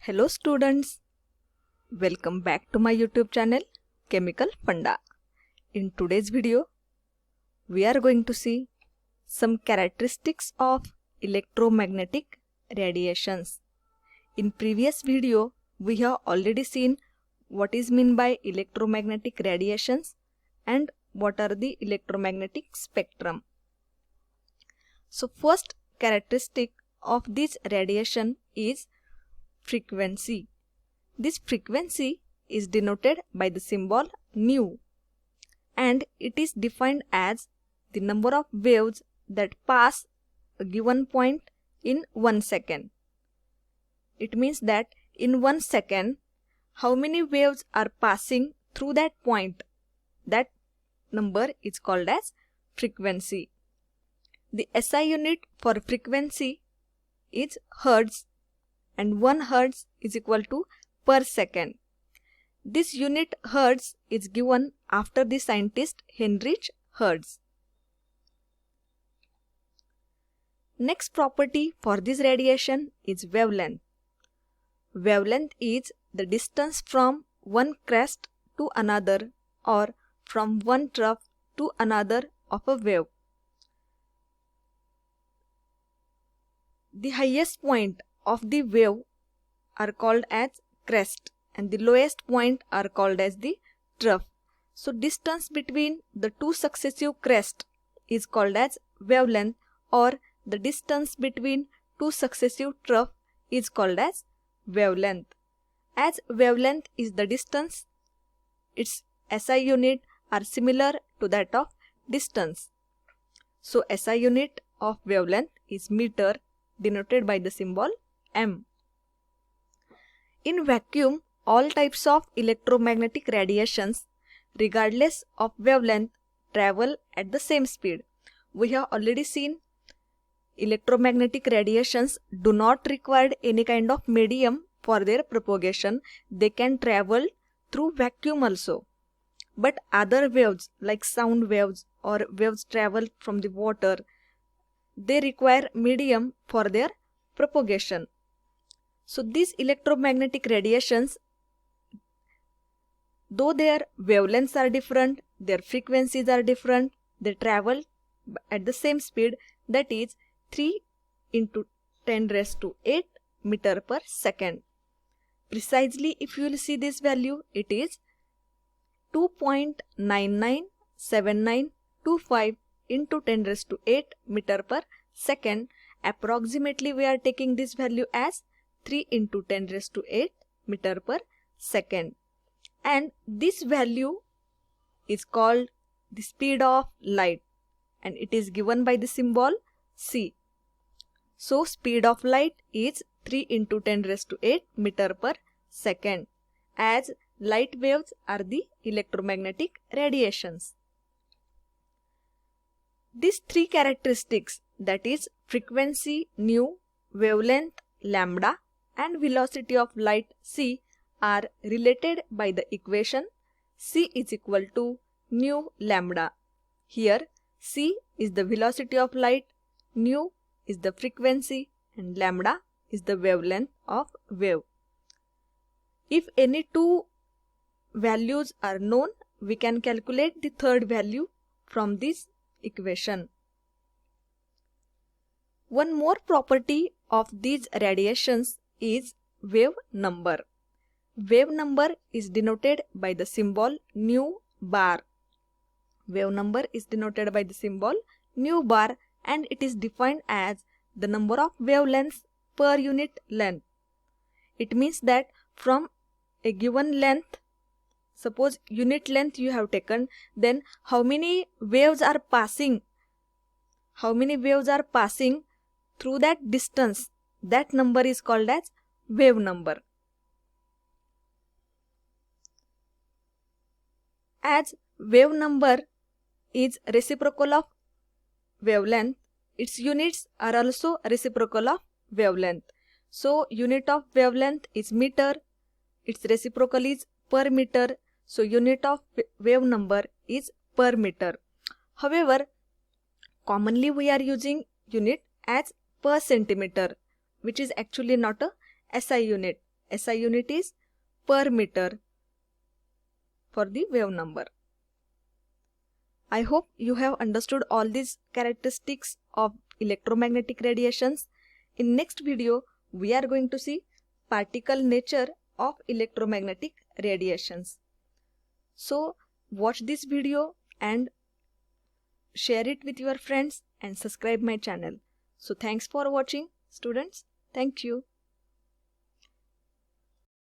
Hello students, welcome back to my YouTube channel Chemical Funda. In today's video, we are going to see some characteristics of electromagnetic radiations. In previous video, we have already seen what is meant by electromagnetic radiations and what are the electromagnetic spectrum. So first characteristic of this radiation is frequency. This frequency is denoted by the symbol nu and it is defined as the number of waves that pass a given point in 1 second. It means that in 1 second, how many waves are passing through that point, that number is called as frequency. The SI unit for frequency is Hertz and 1 Hertz is equal to per second. This unit Hertz is given after the scientist Heinrich Hertz. Next property for this radiation is wavelength. Wavelength is the distance from one crest to another or from one trough to another of a wave. The highest point of the wave are called as crest and the lowest point are called as the trough. So distance between the two successive crests is called as wavelength, or the distance between two successive troughs is called as wavelength. As wavelength is the distance, its SI unit are similar to that of distance. So SI unit of wavelength is meter, denoted by the symbol M. In vacuum, all types of electromagnetic radiations, regardless of wavelength, travel at the same speed. We have already seen electromagnetic radiations do not require any kind of medium for their propagation. They can travel through vacuum also. But other waves like sound waves or waves travel from the water, they require medium for their propagation. So these electromagnetic radiations, though their wavelengths are different, their frequencies are different, they travel at the same speed, that is 3 into 10 raised to 8 meter per second. Precisely, if you will see this value, it is 2.997925 into 10 raised to 8 meter per second. Approximately we are taking this value as 3 into 10 raised to 8 meter per second. And this value is called the speed of light and it is given by the symbol c. So speed of light is 3 into 10 raised to 8 meter per second, as light waves are the electromagnetic radiations. These three characteristics, that is frequency nu, wavelength lambda and velocity of light c, are related by the equation c is equal to nu lambda. Here c is the velocity of light, nu is the frequency and lambda is the wavelength of wave. If any two values are known, we can calculate the third value from this equation. One more property of these radiations is wave number. Wave number is denoted by the symbol nu bar. Wave number is denoted by the symbol nu bar and it is defined as the number of wavelengths per unit length. It means that from a given length, suppose unit length you have taken, then how many waves are passing through that distance, that number is called as wave number. As wave number is reciprocal of wavelength, its units are also reciprocal of wavelength. So unit of wavelength is meter, its reciprocal is per meter, so unit of wave number is per meter. However, commonly we are using unit as per centimeter, which is actually not a SI unit. SI unit is per meter for the wave number. I hope you have understood all these characteristics of electromagnetic radiations. In next video, we are going to see particle nature of electromagnetic radiations. So watch this video and share it with your friends and subscribe my channel. So thanks for watching, students. Thank you.